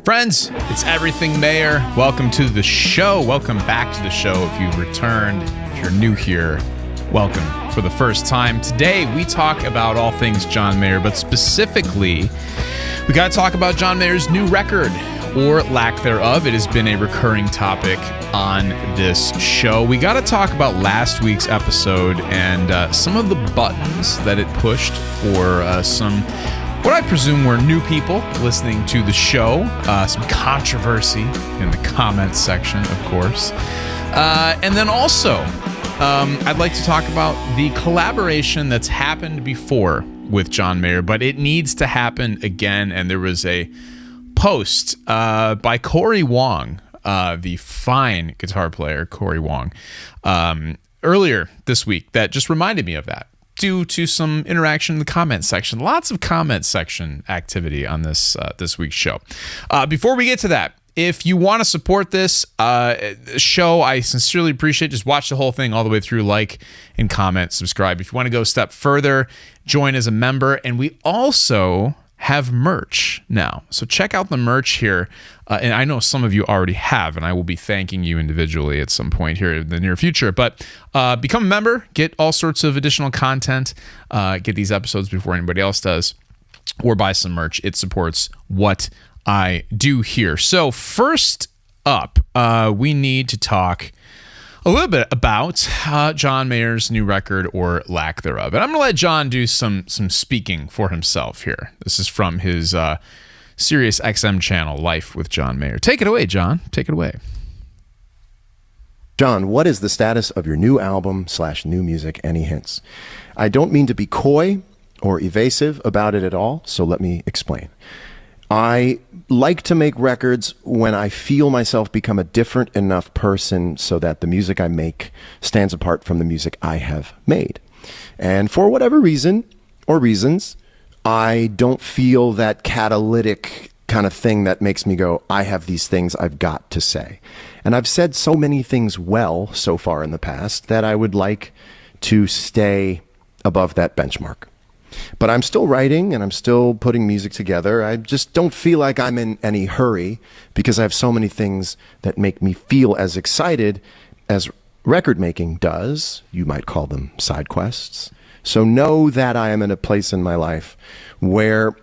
Friends, it's Everything Mayor. Welcome to the show. Welcome back to the show if you've returned. If you're new here, welcome for the first time. Today, we talk about all things John Mayer, but specifically, we got to talk about John Mayer's new record, or lack thereof. It has been a recurring topic on this show. We got to talk about last week's episode and some of the buttons that it pushed for some what I presume were new people listening to the show. Some controversy in the comments section, of course. And then also, I'd like to talk about the collaboration that's happened before with John Mayer, but it needs to happen again. And there was a post by Cory Wong, the fine guitar player, Cory Wong, earlier this week that just reminded me of that. Due to some interaction in the comment section. Lots of comment section activity on this week's show. Before we get to that, if you want to support this show, I sincerely appreciate it. Just watch the whole thing all the way through, like and comment, subscribe. If you want to go a step further, join as a member. And we also have merch now. So check out the merch here. And I know some of you already have, and I will be thanking you individually at some point here in the near future. But become a member, get all sorts of additional content, get these episodes before anybody else does, or buy some merch. It supports what I do here. So first up, we need to talk a little bit about John Mayer's new record, or lack thereof. And I'm going to let John do some speaking for himself here. This is from his Sirius XM channel, Life with John Mayer. Take it away, John. Take it away. John, what is the status of your new album / new music? Any hints? I don't mean to be coy or evasive about it at all, so let me explain. I like to make records when I feel myself become a different enough person so that the music I make stands apart from the music I have made. And for whatever reason or reasons, I don't feel that catalytic kind of thing that makes me go, I have these things I've got to say. And I've said so many things well so far in the past that I would like to stay above that benchmark. But I'm still writing and I'm still putting music together. I just don't feel like I'm in any hurry because I have so many things that make me feel as excited as record making does. You might call them side quests. So know that I am in a place in my life where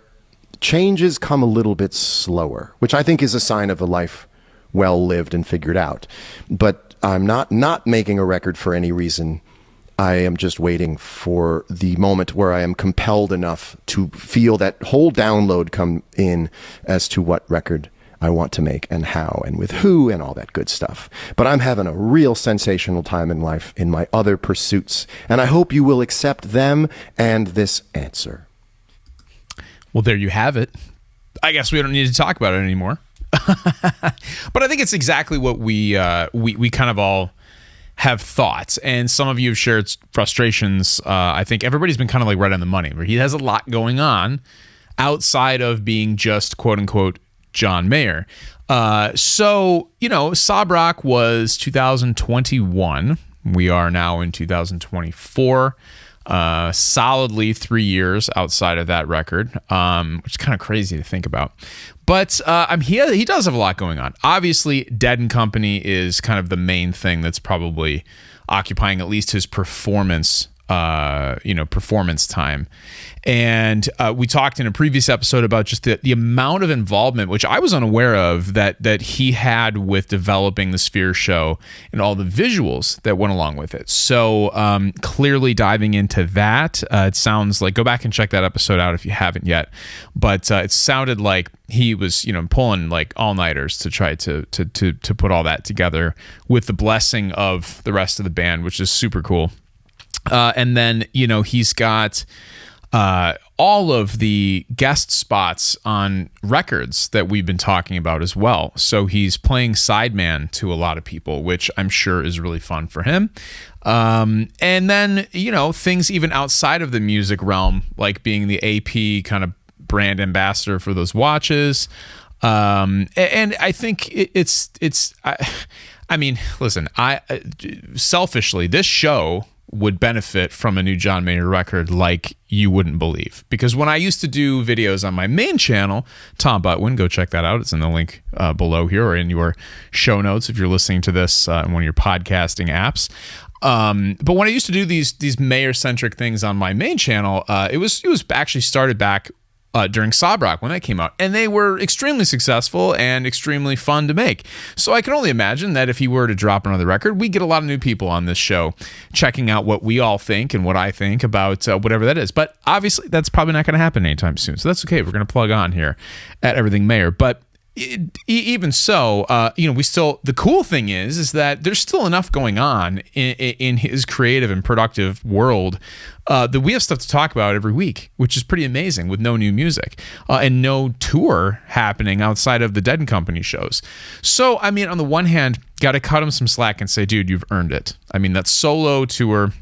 changes come a little bit slower, which I think is a sign of a life well lived and figured out. But I'm not making a record for any reason. I am just waiting for the moment where I am compelled enough to feel that whole download come in as to what record I want to make and how and with who and all that good stuff. But I'm having a real sensational time in life in my other pursuits, and I hope you will accept them and this answer. Well, there you have it. I guess we don't need to talk about it anymore. But I think it's exactly what we kind of all have thoughts, and some of you have shared frustrations. I think everybody's been kind of like right on the money, where he has a lot going on outside of being just quote unquote John Mayer. So, Sob Rock was 2021. We are now in 2024. Solidly 3 years outside of that record, which is kind of crazy to think about. But he does have a lot going on. Obviously, Dead and Company is kind of the main thing that's probably occupying at least his performance time. And we talked in a previous episode about just the amount of involvement, which I was unaware of, that he had with developing the Sphere show and all the visuals that went along with it. So clearly diving into that, it sounds like, go back and check that episode out if you haven't yet. But it sounded like he was, pulling like all-nighters to try to put all that together with the blessing of the rest of the band, which is super cool. And then, he's got all of the guest spots on records that we've been talking about as well. So he's playing sideman to a lot of people, which I'm sure is really fun for him. And then, things even outside of the music realm, like being the AP kind of brand ambassador for those watches. And I think listen, selfishly, this show would benefit from a new John Mayer record like you wouldn't believe. Because when I used to do videos on my main channel, Tom Butwin, go check that out. It's in the link below here or in your show notes if you're listening to this in one of your podcasting apps. But when I used to do these Mayer-centric things on my main channel, it was actually started back during Sob Rock when that came out, and they were extremely successful and extremely fun to make. So I can only imagine that if he were to drop another record, we get a lot of new people on this show checking out what we all think and what I think about whatever that is. But obviously, that's probably not going to happen anytime soon. So that's okay. We're going to plug on here at Everything Mayer. But even so, we still, the cool thing is that there's still enough going on in his creative and productive world that we have stuff to talk about every week, which is pretty amazing with no new music and no tour happening outside of the Dead and Company shows. So, I mean, on the one hand, got to cut him some slack and say, dude, you've earned it. I mean, that solo tour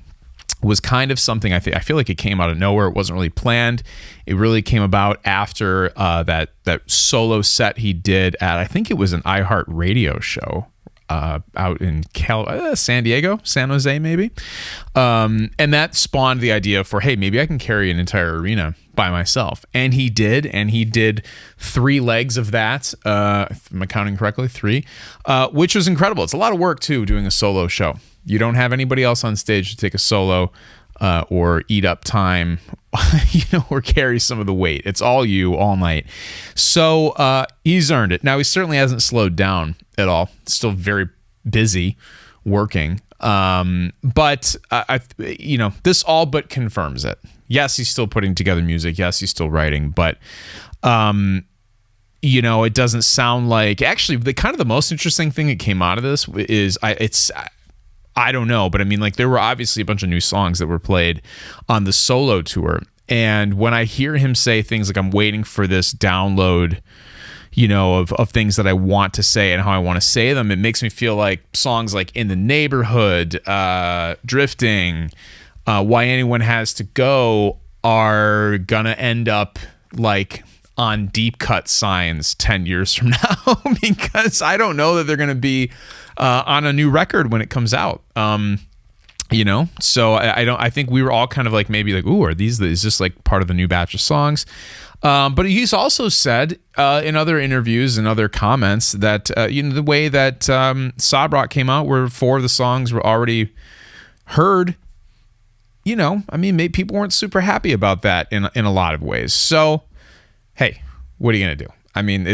was kind of something I feel like it came out of nowhere. It wasn't really planned. It really came about after that solo set he did at, I think it was an iHeart radio show out in San Diego, San Jose maybe. And that spawned the idea for, hey, maybe I can carry an entire arena by myself. And he did 3 legs of that, if I'm counting correctly, 3, which was incredible. It's a lot of work too, doing a solo show. You don't have anybody else on stage to take a solo or eat up time, or carry some of the weight. It's all you all night. So he's earned it. Now, he certainly hasn't slowed down at all. Still very busy working. But this all but confirms it. Yes, he's still putting together music. Yes, he's still writing. But it doesn't sound like, actually, the most interesting thing that came out of this is I don't know, but I mean, like, there were obviously a bunch of new songs that were played on the solo tour. And when I hear him say things like, I'm waiting for this download, of things that I want to say and how I want to say them, it makes me feel like songs like In the Neighborhood, Drifting, Why Anyone Has to Go are going to end up like on deep cut signs 10 years from now, because I don't know that they're going to be on a new record when it comes out. So I think we were all kind of like, maybe like, ooh, is this like part of the new batch of songs? But he's also said in other interviews and other comments that the way that Sob Rock came out, where 4 of the songs were already heard, maybe people weren't super happy about that in a lot of ways. So, hey, what are you gonna do? I mean,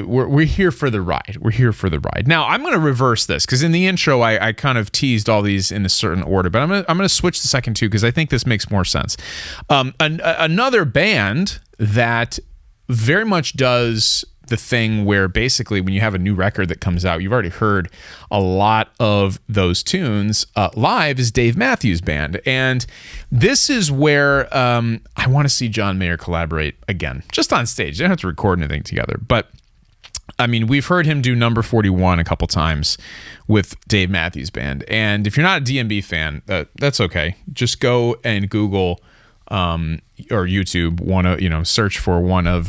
we're here for the ride. We're here for the ride. Now, I'm going to reverse this, because in the intro, I kind of teased all these in a certain order, but I'm going to switch the second two, because I think this makes more sense. Another band that very much does the thing where basically when you have a new record that comes out, you've already heard a lot of those tunes live, is Dave Matthews Band. And this is where I want to see John Mayer collaborate again, just on stage. They don't have to record anything together. But I mean, we've heard him do Number 41 a couple times with Dave Matthews Band. And if you're not a DMB fan, that's okay. Just go and Google or YouTube, search for one of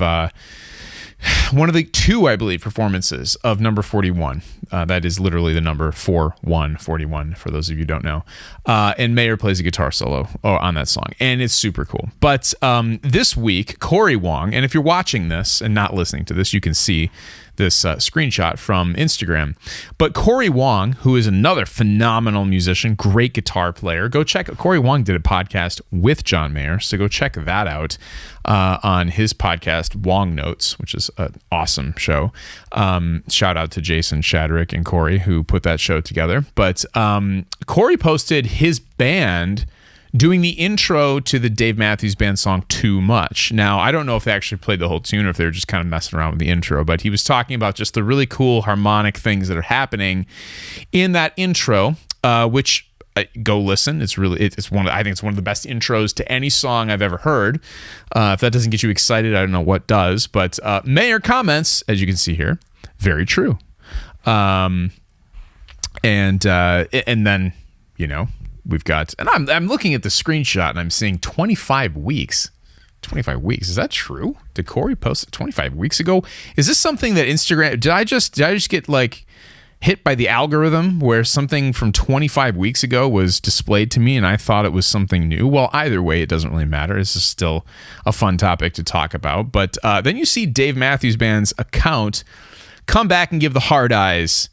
the 2, I believe, performances of Number 41. That is literally the number 41, for those of you who don't know. And Mayer plays a guitar solo on that song, and it's super cool. But this week, Cory Wong, and if you're watching this and not listening to this, you can see this screenshot from Instagram. But Cory Wong, who is another phenomenal musician, great guitar player, go check. Cory Wong did a podcast with John Mayer, so go check that out on his podcast, Wong Notes, which is an awesome show. Shout out to Jason Shadrick and Cory, who put that show together. But Cory posted his band doing the intro to the Dave Matthews Band song Too Much. Now, I don't know if they actually played the whole tune or if they were just kind of messing around with the intro, but he was talking about just the really cool harmonic things that are happening in that intro, which go listen. It's one of, I think it's one of the best intros to any song I've ever heard. If that doesn't get you excited, I don't know what does. But Mayer comments, as you can see here, very true. And then, we've got, and I'm looking at the screenshot and I'm seeing 25 weeks. 25 weeks. Is that true? Did Cory post it 25 weeks ago? Is this something that Instagram, did I just get like hit by the algorithm where something from 25 weeks ago was displayed to me and I thought it was something new. Well, either way, it doesn't really matter. This is still a fun topic to talk about. But then you see Dave Matthews Band's account come back and give the hard eyes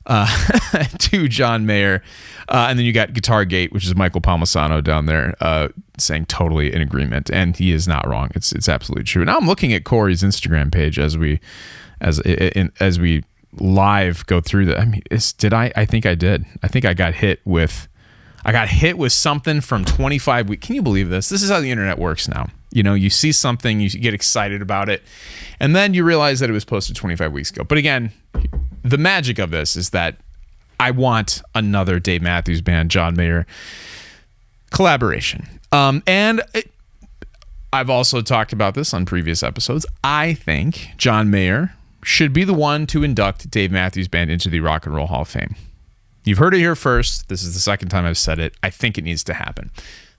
to John Mayer. And then you got Guitargate, which is Michael Palmisano down there saying totally in agreement. And he is not wrong. It's absolutely true. Now I'm looking at Cory's Instagram page as we live go through that. I mean, I think I did. I think I got hit with something from 25 weeks. Can you believe this? This is how the internet works now. You know, you see something, you get excited about it, and then you realize that it was posted 25 weeks ago. But again, the magic of this is that I want another Dave Matthews Band, John Mayer collaboration. I've also talked about this on previous episodes. I think John Mayer should be the one to induct Dave Matthews Band into the Rock and Roll Hall of Fame. You've heard it here first. This is the second time I've said it. I think it needs to happen.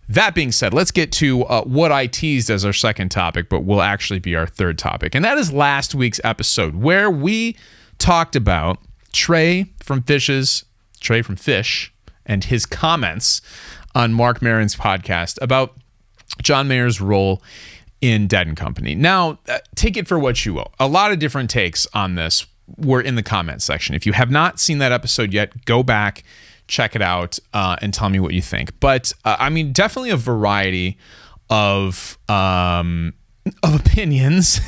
That being said, let's get to what I teased as our second topic, but will actually be our third topic. And that is last week's episode where we talked about Trey from Phish and his comments on Mark Maron's podcast about John Mayer's role in Dead & Company. Now, take it for what you will. A lot of different takes on this were in the comments section. If you have not seen that episode yet, go back, check it out, and tell me what you think. But I mean, definitely a variety of opinions,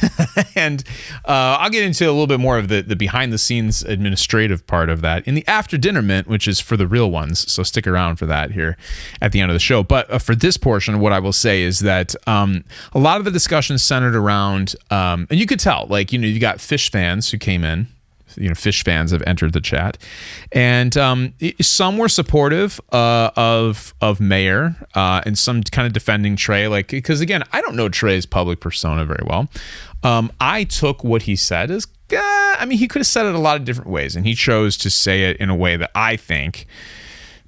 and I'll get into a little bit more of the behind the scenes administrative part of that in the after dinner mint, which is for the real ones. So stick around for that here at the end of the show. But for this portion, what I will say is that a lot of the discussion centered around, and you could tell, like, you know, you got Phish fans who came in. You know, Phish fans have entered the chat, and some were supportive of Mayer, and some kind of defending Trey. Like, because again, I don't know Trey's public persona very well. I took what he said as, I mean, he could have said it a lot of different ways, and he chose to say it in a way that I think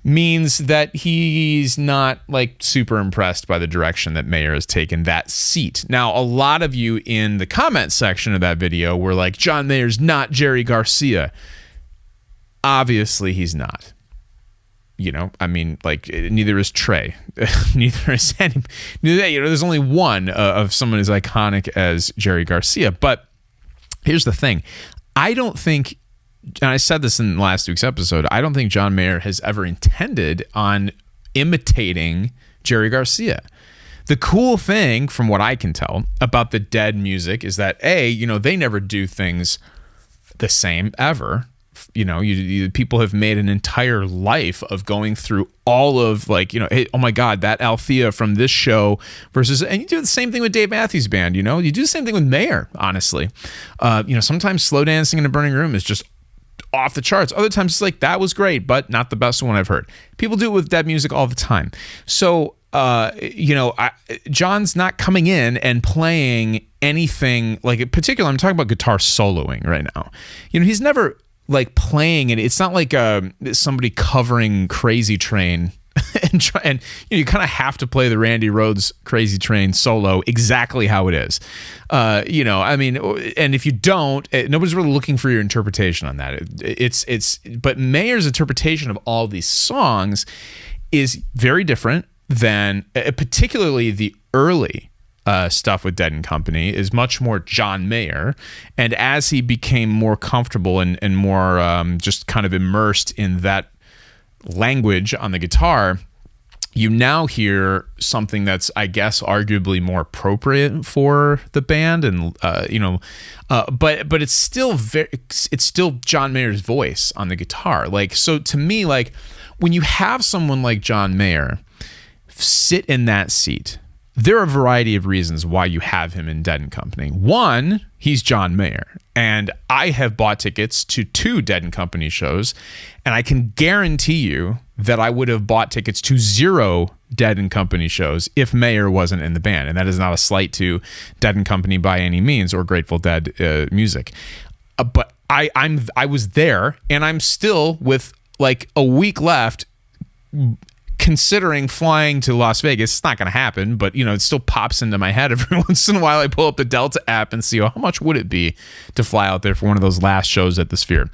means that he's not like super impressed by the direction that Mayer has taken that seat. Now, a lot of you in the comment section of that video were like, John Mayer's not Jerry Garcia. Obviously, he's not. You know, I mean, like, neither is Trey. Neither is any. You know, there's only one of someone as iconic as Jerry Garcia. But here's the thing. I don't think, and I said this in last week's episode, I don't think John Mayer has ever intended on imitating Jerry Garcia. The cool thing, from what I can tell, about the Dead music is that, you know, they never do things the same ever. You know, people have made an entire life of going through all of, like, you know, hey, oh my God, that Althea from this show versus, and you do the same thing with Dave Matthews Band, you know, you do the same thing with Mayer, honestly. You know, sometimes Slow Dancing in a Burning Room is just off the charts. Other times it's like, that was great, but not the best one I've heard. People do it with Dead music all the time. So, you know, John's not coming in and playing anything, like, in particular, I'm talking about guitar soloing right now. You know, he's never like playing it. It's not like somebody covering Crazy Train and you know, you kind of have to play the Randy Rhoads Crazy Train solo exactly how it is. You know, I mean, and if you don't, nobody's really looking for your interpretation on that. But Mayer's interpretation of all these songs is very different than, particularly the early stuff with Dead & Company is much more John Mayer. And as he became more comfortable and more just kind of immersed in that language on the guitar, you now hear something that's, I guess, arguably more appropriate for the band, and you know, but it's still John Mayer's voice on the guitar. Like, so to me, like, when you have someone like John Mayer sit in that seat, there are a variety of reasons why you have him in Dead & Company. One, he's John Mayer, and I have bought tickets to 2 Dead & Company shows, and I can guarantee you that I would have bought tickets to 0 Dead & Company shows if Mayer wasn't in the band. And that is not a slight to Dead & Company by any means, or Grateful Dead music. But I was there, and I'm still, with like a week left, considering flying to Las Vegas. It's not going to happen, but it still pops into my head every once in a while. I pull up the Delta app and see, how much would it be to fly out there for one of those last shows at the Sphere?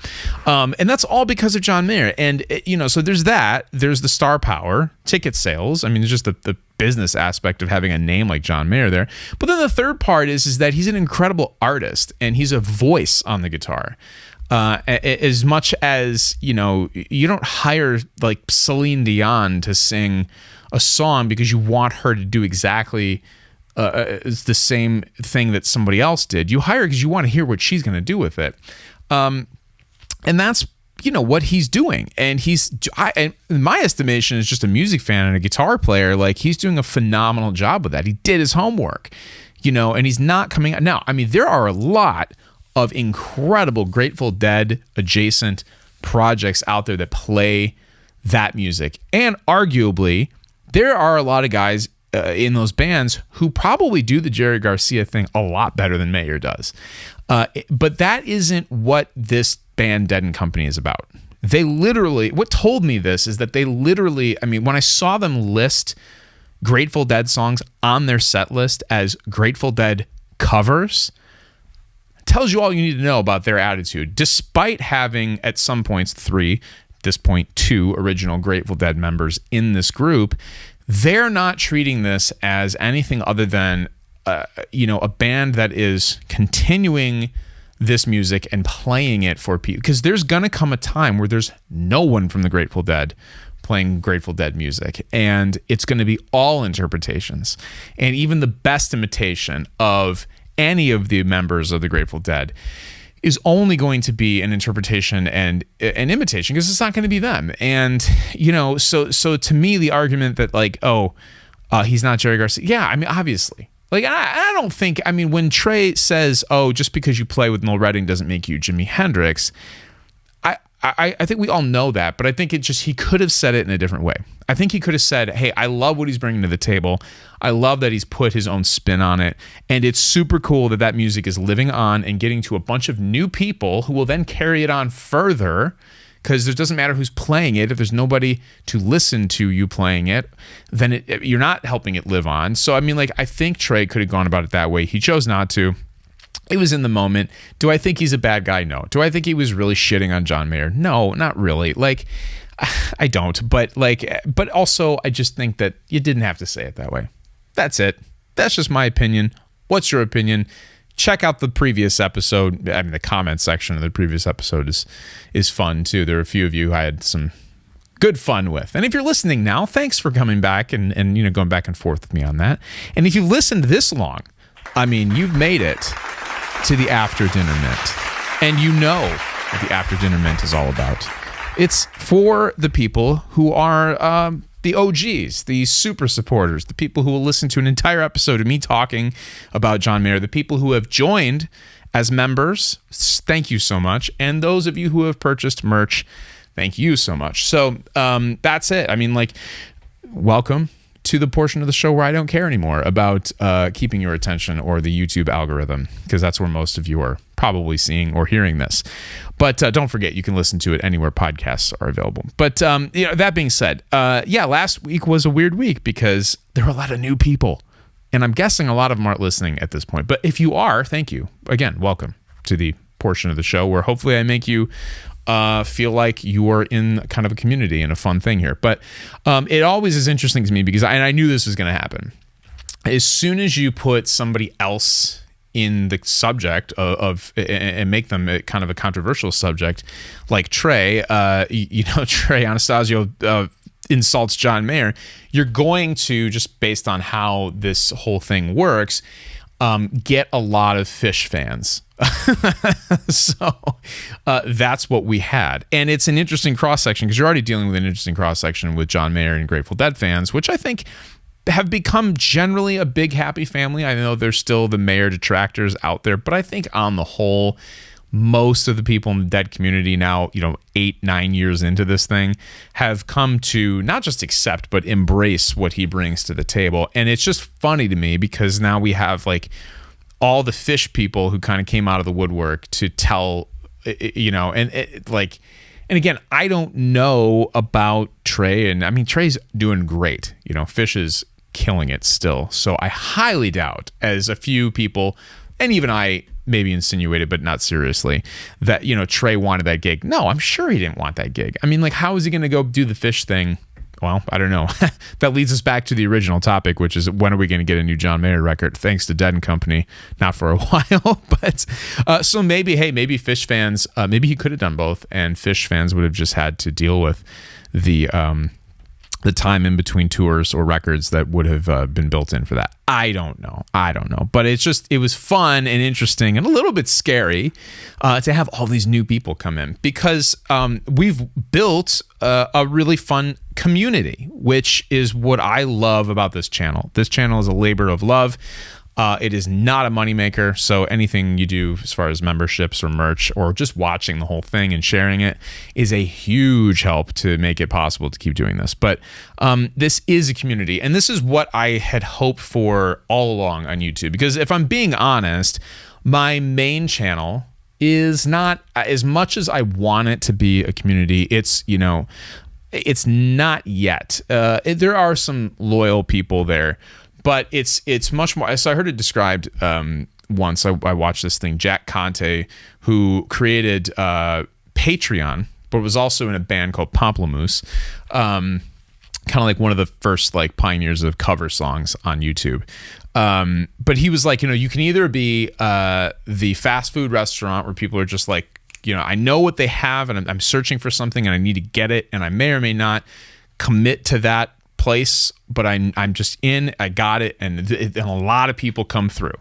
And that's all because of John Mayer. And so there's that. There's the star power, ticket sales. I mean, there's just the business aspect of having a name like John Mayer there. But then the third part is that he's an incredible artist and he's a voice on the guitar. As much as, you don't hire like Celine Dion to sing a song because you want her to do exactly the same thing that somebody else did. You hire because you want to hear what she's going to do with it. And that's, what he's doing. And in my estimation, as just a music fan and a guitar player, like he's doing a phenomenal job with that. He did his homework, and he's not coming out. Now, I mean, there are a lot of incredible Grateful Dead adjacent projects out there that play that music. And arguably, there are a lot of guys in those bands who probably do the Jerry Garcia thing a lot better than Mayer does. But that isn't what this band Dead and Company is about. What told me this is that when I saw them list Grateful Dead songs on their set list as Grateful Dead covers, tells you all you need to know about their attitude. Despite having at some points 3, at this point 2 original Grateful Dead members in this group, they're not treating this as anything other than a band that is continuing this music and playing it for people. Because there's gonna come a time where there's no one from the Grateful Dead playing Grateful Dead music, and it's going to be all interpretations. And even the best imitation of any of the members of the Grateful Dead is only going to be an interpretation and an imitation, because it's not going to be them. And so to me, the argument that he's not Jerry Garcia, yeah, I mean, obviously, I don't think, when Trey says, just because you play with Noel Redding doesn't make you Jimi Hendrix, I think we all know that, but I think he could have said it in a different way. I think he could have said, hey, I love what he's bringing to the table. I love that he's put his own spin on it. And it's super cool that music is living on and getting to a bunch of new people who will then carry it on further, because it doesn't matter who's playing it. If there's nobody to listen to you playing it, then you're not helping it live on. So, I think Trey could have gone about it that way. He chose not to. It was in the moment. Do I think he's a bad guy? No. Do I think he was really shitting on John Mayer? No, not really. I don't. But also, I just think that you didn't have to say it that way. That's it. That's just my opinion. What's your opinion? Check out the previous episode. The comment section of the previous episode is fun too. There are a few of you who I had some good fun with. And if you're listening now, thanks for coming back and going back and forth with me on that. And if you've listened this long, you've made it to the After Dinner Mint. And you know what the After Dinner Mint is all about. It's for the people who are the OGs, the super supporters, the people who will listen to an entire episode of me talking about John Mayer, the people who have joined as members, thank you so much. And those of you who have purchased merch, thank you so much. So that's it. Welcome to the portion of the show where I don't care anymore about keeping your attention or the YouTube algorithm, because that's where most of you are probably seeing or hearing this. But don't forget, you can listen to it anywhere podcasts are available. But that being said, last week was a weird week because there were a lot of new people, and I'm guessing a lot of them aren't listening at this point. But if you are, thank you again. Welcome to the portion of the show where hopefully I make you feel like you are in kind of a community and a fun thing here. But it always is interesting to me because I knew this was going to happen. As soon as you put somebody else in the subject of and make them kind of a controversial subject, like Trey, Trey Anastasio insults John Mayer, you're going to, just based on how this whole thing works, get a lot of Phish fans. So that's what we had. And it's an interesting cross-section because you're already dealing with an interesting cross-section with John Mayer and Grateful Dead fans, which I think have become generally a big happy family. I know there's still the Mayer detractors out there, but I think on the whole, most of the people in the Dead community now, 8-9 years into this thing, have come to not just accept, but embrace what he brings to the table. And it's just funny to me because now we have all the Phish people who kind of came out of the woodwork to tell, and And again, I don't know about Trey, and I mean, Trey's doing great. Phish is killing it still. So I highly doubt, as a few people, and even I maybe insinuated, but not seriously, that, Trey wanted that gig. No, I'm sure he didn't want that gig. I mean, like, how is he going to go do the Phish thing? Well, I don't know. That leads us back to the original topic, which is, when are we going to get a new John Mayer record? Thanks to Dead & Company. Not for a while, but so maybe Phish fans, maybe he could have done both, and Phish fans would have just had to deal with the time in between tours or records that would have been built in for that. I don't know. But it was fun and interesting and a little bit scary to have all these new people come in, because we've built a really fun community, which is what I love about this channel. This channel is a labor of love. It is not a moneymaker, so anything you do as far as memberships or merch or just watching the whole thing and sharing it is a huge help to make it possible to keep doing this. But this is a community, and this is what I had hoped for all along on YouTube, because if I'm being honest, my main channel is not as much as I want it to be a community. It's not yet. There are some loyal people there, but it's much more. So I heard it described once. I watched this thing, Jack Conte, who created Patreon, but was also in a band called Pomplamoose, kind of like one of the first like pioneers of cover songs on YouTube. But he was like, you can either be the fast food restaurant where people are just like, I know what they have and I'm searching for something and I need to get it, and I may or may not commit to that place, but I'm just in, I got it, and a lot of people come through.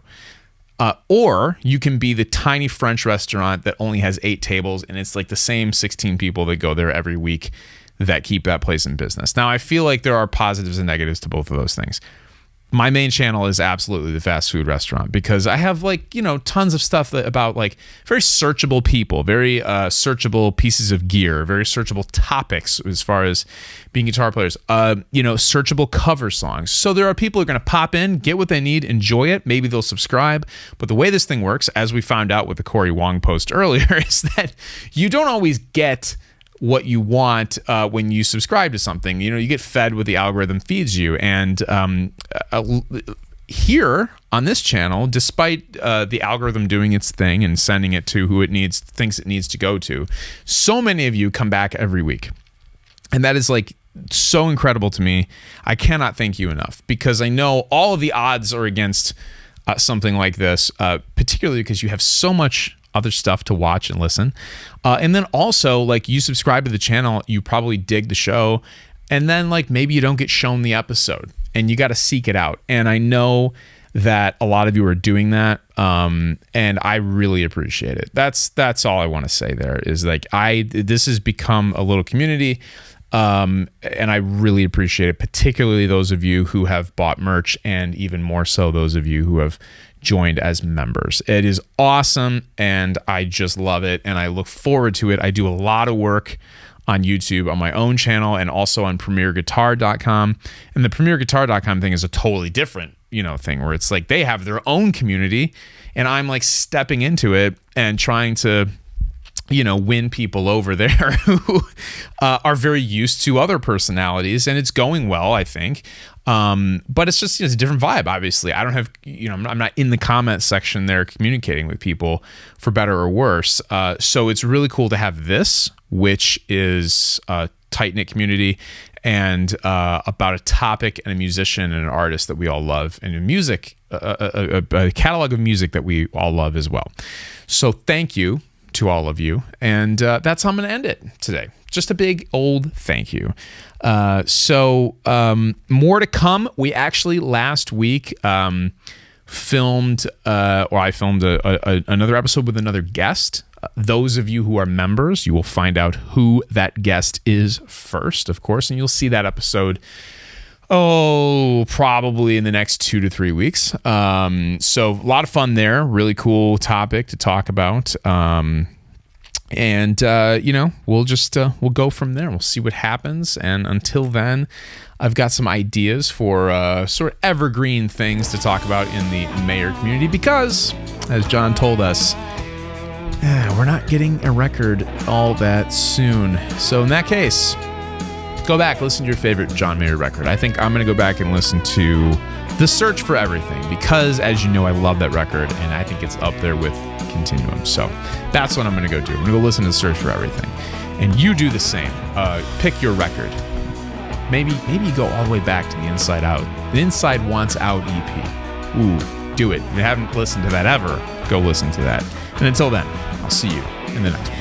Or you can be the tiny French restaurant that only has 8 tables, and it's like the same 16 people that go there every week that keep that place in business. Now, I feel like there are positives and negatives to both of those things. My main channel is absolutely the fast food restaurant, because I have tons of stuff about very searchable people, very searchable pieces of gear, very searchable topics as far as being guitar players, searchable cover songs. So there are people who are going to pop in, get what they need, enjoy it. Maybe they'll subscribe. But the way this thing works, as we found out with the Cory Wong post earlier, is that you don't always get what you want when you subscribe to something. You get fed what the algorithm feeds you, and here on this channel, despite the algorithm doing its thing and sending it to who thinks it needs to go to, so many of you come back every week, and that is so incredible to me. I cannot thank you enough, because I know all of the odds are against something like this, particularly because you have so much other stuff to watch and listen. And then also, you subscribe to the channel, you probably dig the show, and then maybe you don't get shown the episode and you got to seek it out. And I know that a lot of you are doing that. And I really appreciate it. That's all I want to say there is this has become a little community. And I really appreciate it, particularly those of you who have bought merch, and even more so those of you who have joined as members. It is awesome, and I just love it, and I look forward to it. I do a lot of work on YouTube on my own channel and also on premierguitar.com. And the premierguitar.com thing is a totally different, thing where it's they have their own community, and I'm stepping into it and trying to win people over there who are very used to other personalities, and it's going well, I think. But it's just it's a different vibe. Obviously, I don't have I'm not in the comment section there communicating with people for better or worse. So it's really cool to have this, which is a tight-knit community and about a topic and a musician and an artist that we all love, and a music, a catalog of music that we all love as well. So thank you to all of you, and that's how I'm going to end it today. Just a big old thank you. So more to come. We actually last week filmed, or I filmed another episode with another guest. Those of you who are members, you will find out who that guest is first, of course, and you'll see that episode probably in the next 2 to 3 weeks. So a lot of fun there. Really cool topic to talk about. And we'll just we'll go from there. We'll see what happens. And until then, I've got some ideas for sort of evergreen things to talk about in the Mayer community, because, as John told us, we're not getting a record all that soon. So in that case, go back, listen to your favorite John Mayer record. I think I'm going to go back and listen to The Search for Everything because, as you know, I love that record, and I think it's up there with Continuum. So that's what I'm going to go do. I'm going to go listen to The Search for Everything. And you do the same. Pick your record. Maybe you go all the way back to the Inside Out. The Inside Wants Out EP. Ooh, do it. If you haven't listened to that ever, go listen to that. And until then, I'll see you in the next one.